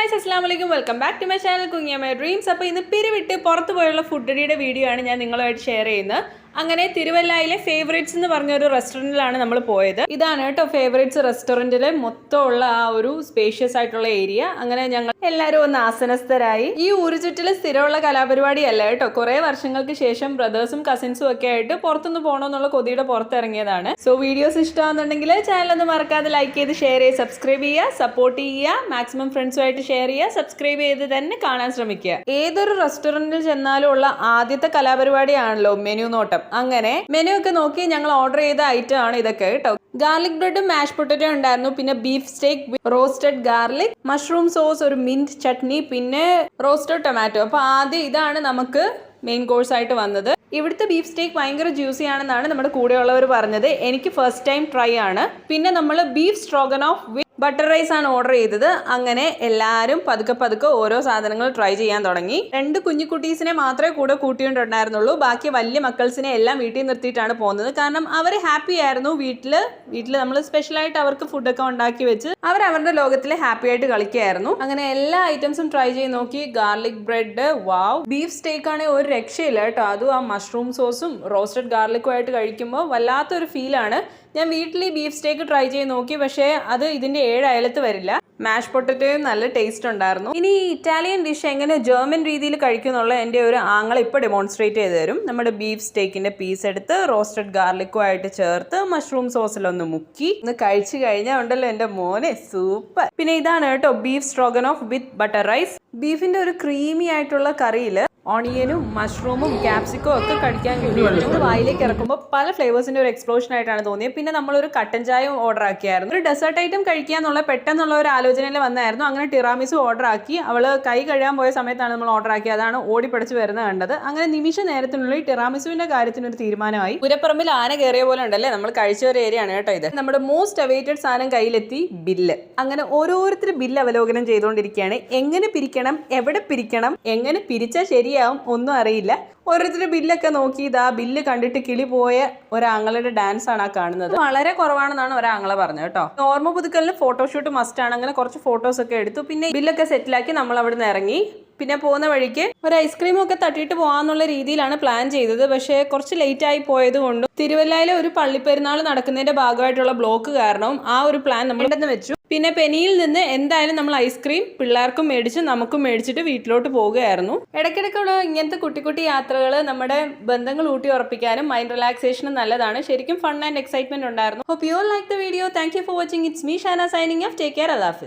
Guys, അസ്സലാമു അലൈക്കും. Welcome back to my channel കുഞ്ഞിയ മൈ ഡ്രീംസ്. അപ്പോൾ ഇന്ന് പിരിവിട്ട് പുറത്ത് പോയുള്ള ഫുഡടിയുടെ വീഡിയോ ആണ് ഞാൻ നിങ്ങളുമായിട്ട് ഷെയർ ചെയ്യുന്നത്. അങ്ങനെ തിരുവല്ലയിലെ ഫേവറേറ്റ്സ് എന്ന് പറഞ്ഞൊരു റെസ്റ്റോറൻറ്റിലാണ് നമ്മൾ പോയത്. ഇതാണ് കേട്ടോ ഫേവറേറ്റ്സ് റെസ്റ്റോറൻറ്റിലെ മൊത്തമുള്ള ആ ഒരു സ്പേഷ്യസ് ആയിട്ടുള്ള ഏരിയ. അങ്ങനെ ഞങ്ങൾ എല്ലാവരും ഒന്ന് ആസനസ്ഥരായി. ഈ ഊരുചുറ്റിൽ സ്ഥിരമുള്ള കലാപരിപാടിയല്ല കേട്ടോ. കുറേ വർഷങ്ങൾക്ക് ശേഷം ബ്രദേഴ്സും കസിൻസും ഒക്കെ ആയിട്ട് പുറത്തുനിന്ന് പോകണമെന്നുള്ള കൊതിയുടെ പുറത്തിറങ്ങിയതാണ്. സോ വീഡിയോസ് ഇഷ്ടമാണെന്നുണ്ടെങ്കിൽ ചാനൽ ഒന്ന് മറക്കാതെ ലൈക്ക് ചെയ്ത് ഷെയർ ചെയ്ത് സബ്സ്ക്രൈബ് ചെയ്യുക, സപ്പോർട്ട് ചെയ്യുക, മാക്സിമം ഫ്രണ്ട്സുമായിട്ട് ഷെയർ ചെയ്യുക, സബ്സ്ക്രൈബ് ചെയ്ത് തന്നെ കാണാൻ ശ്രമിക്കുക. ഏതൊരു റെസ്റ്റോറൻറ്റിൽ ചെന്നാലും ഉള്ള ആദ്യത്തെ കലാപരിപാടിയാണല്ലോ മെനു നോട്ടം. അങ്ങനെ മെനു ഒക്കെ നോക്കി ഞങ്ങൾ ഓർഡർ ചെയ്ത ഐറ്റം ആണ് ഇതൊക്കെ കേട്ടോ. ഗാർലിക് ബ്രെഡും മാഷ് പൊട്ടറ്റോ ഉണ്ടായിരുന്നു, പിന്നെ ബീഫ് സ്റ്റേക്ക്, റോസ്റ്റഡ് ഗാർലിക്, മഷ്റൂം സോസ്, ഒരു മിന്റ് ചട്നി, പിന്നെ റോസ്റ്റഡ് ടൊമാറ്റോ. അപ്പൊ ആദ്യം ഇതാണ് നമുക്ക് മെയിൻ കോഴ്സ് ആയിട്ട് വന്നത്. ഇവിടുത്തെ ബീഫ് സ്റ്റേക്ക് ഭയങ്കര ജ്യൂസി ആണെന്നാണ് നമ്മുടെ കൂടെയുള്ളവർ പറഞ്ഞത്. എനിക്ക് ഫസ്റ്റ് ടൈം ട്രൈ ആണ്. പിന്നെ നമ്മൾ ബീഫ് സ്ട്രോഗനോഫ് വിത്ത് ബട്ടർ റൈസ് ആണ് ഓർഡർ ചെയ്തത്. അങ്ങനെ എല്ലാവരും പതുക്കെ ഓരോ സാധനങ്ങൾ ട്രൈ ചെയ്യാൻ തുടങ്ങി. 2 കുഞ്ഞു കുട്ടീസിനെ മാത്രമേ കൂടെ കൂട്ടിയിട്ടുണ്ടായിരുന്നുള്ളൂ. ബാക്കി വലിയ മക്കൾസിനെ എല്ലാം വീട്ടിൽ നിർത്തിയിട്ടാണ് പോകുന്നത്. കാരണം അവർ ഹാപ്പി ആയിരുന്നു. വീട്ടിൽ നമ്മൾ സ്പെഷ്യലായിട്ട് അവർക്ക് ഫുഡൊക്കെ ഉണ്ടാക്കി വെച്ച് അവരുടെ ലോകത്തിൽ ഹാപ്പി ആയിട്ട് കളിക്കുകയായിരുന്നു. അങ്ങനെ എല്ലാ ഐറ്റംസും ട്രൈ ചെയ്ത് നോക്കി. ഗാർലിക് ബ്രെഡ്, വാവ്. ബീഫ് സ്റ്റേക്ക് ആണെങ്കിൽ ഒരു രക്ഷയില്ല കേട്ടോ. അതും ആ മഷ്റൂം സോസും റോസ്റ്റഡ് ഗാർലിക്കും ആയിട്ട് കഴിക്കുമ്പോൾ വല്ലാത്തൊരു ഫീലാണ്. ഞാൻ വീട്ടിൽ ഈ ബീഫ് സ്റ്റേക്ക് ട്രൈ ചെയ്ത് നോക്കി, പക്ഷേ അത് ഇതിന്റെ 7 അയലത്ത് വരില്ല. മാഷ് പൊട്ടറ്റോയും നല്ല ടേസ്റ്റ് ഉണ്ടായിരുന്നു. ഇനി ഈ ഇറ്റാലിയൻ ഡിഷ് എങ്ങനെ ജർമ്മൻ രീതിയിൽ കഴിക്കുന്നുള്ള എൻ്റെ ഒരു ആങ്ങൾ ഇപ്പോൾ ഡെമോൺസ്ട്രേറ്റ് ചെയ്ത് തരും. നമ്മുടെ ബീഫ് സ്റ്റേക്കിന്റെ പീസ് എടുത്ത് റോസ്റ്റഡ് ഗാർലിക്കും ആയിട്ട് ചേർത്ത് മഷ്റൂം സോസിലൊന്ന് മുക്കി ഒന്ന് കഴിച്ചു കഴിഞ്ഞാൽ ഉണ്ടല്ലോ എൻ്റെ മോനെ സൂപ്പർ. പിന്നെ ഇതാണ് കേട്ടോ ബീഫ് സ്ട്രോഗനോഫ് വിത്ത് ബട്ടർ റൈസ്. ബീഫിന്റെ ഒരു ക്രീമി ആയിട്ടുള്ള കറിയിൽ ഓണിയനും മഷ്റൂമും ക്യാപ്സിക്കോ ഒക്കെ കഴിക്കാൻ കിട്ടിയിരുന്നു. വായിലേക്ക് ഇറക്കുമ്പോൾ പല ഫ്ലേവേഴ്സിന്റെ ഒരു എക്സ്പ്ലോഷൻ ആയിട്ടാണ് തോന്നിയത്. പിന്നെ നമ്മളൊരു കട്ടൻ ചായ ഓർഡർ ആക്കിയായിരുന്നു. ഒരു ഡെസേർട്ട് ഐറ്റം കഴിക്കാന്നുള്ള പെട്ടെന്നുള്ള ഒരു ആലോചനയിൽ വന്നായിരുന്നു. അങ്ങനെ ടിറാമിസു ഓർഡർ ആക്കി. അവള് കൈ കഴുകാൻ പോയ സമയത്താണ് നമ്മൾ ഓർഡർ ആക്കി. അതാണ് ഓടിപ്പടിച്ച് വരുന്നത് കണ്ടത്. അങ്ങനെ നിമിഷ നേരത്തിനുള്ളിൽ ടിറാമിസുവിന്റെ കാര്യത്തിനൊരു തീരുമാനമായി. പുരപ്പറമ്പിൽ ആന കയറിയ പോലെ ഉണ്ടല്ലേ. നമ്മൾ കഴിച്ച ഒരു ഏരിയ ആണ് കേട്ടോ ഇത്. നമ്മുടെ മോസ്റ്റ് അവൈറ്റഡ് സാധനം കയ്യിലെത്തി, ബില്ല്. അങ്ങനെ ഓരോരുത്തർ ബില്ല് അവലോകനം ചെയ്തുകൊണ്ടിരിക്കുകയാണ്. എങ്ങനെ പിരിക്കണം, എവിടെ പിരിക്കണം, എങ്ങനെ പിരിച്ചാൽ ശരിയാവും ഒന്നും അറിയില്ല. ഓരോരുത്തരുടെ ബില്ലൊക്കെ നോക്കി ഇതാ ബില്ല് കണ്ടിട്ട് കിളി പോയ ഒരാങ്ങളുടെ ഡാൻസ് ആണ് ആ കാണുന്നത്. വളരെ കുറവാണെന്നാണ് ഒരാങ്ങളെ പറഞ്ഞത് കേട്ടോ. ഓർമ്മ പുതുക്കലിന് ഫോട്ടോഷൂട്ട് മസ്റ്റ് ആണ്. അങ്ങനെ കുറച്ച് ഫോട്ടോസ് ഒക്കെ എടുത്തു. പിന്നെ ബില്ലൊക്കെ സെറ്റിലാക്കി നമ്മൾ അവിടെ നിന്ന് ഇറങ്ങി. പിന്നെ പോകുന്ന വഴിക്ക് ഒരു ഐസ്ക്രീമും ഒക്കെ തട്ടിയിട്ട് പോകാന്നുള്ള രീതിയിലാണ് പ്ലാൻ ചെയ്തത്. പക്ഷേ കുറച്ച് ലേറ്റ് ആയി പോയത് കൊണ്ടും തിരുവല്ലയിലെ ഒരു പള്ളിപ്പെരുന്നാൾ നടക്കുന്നതിന്റെ ഭാഗമായിട്ടുള്ള ബ്ലോക്ക് കാരണം ആ ഒരു പ്ലാൻ നമ്മൾ ഇടന്ന് വെച്ചു. പിന്നെ പെനിയിൽ നിന്ന് എന്തായാലും നമ്മൾ ഐസ്ക്രീം പിള്ളേർക്കും മേടിച്ച് നമുക്കും മേടിച്ചിട്ട് വീട്ടിലോട്ട് പോവുകയായിരുന്നു. ഇടയ്ക്കിടയ്ക്കുള്ള ഇങ്ങനത്തെ കുട്ടി യാത്രകൾ നമ്മുടെ ബന്ധങ്ങൾ ഊട്ടി ഉറപ്പിക്കാനും മൈൻഡ് റിലാക്സേഷനും നല്ലതാണ്. ശരിക്കും ഫൺ ആൻഡ് എക്സൈറ്റ്മെന്റ് ഉണ്ടായിരുന്നു. Hope you all like the video. Thank you for watching. It's me Shana signing off. Take care. Allah.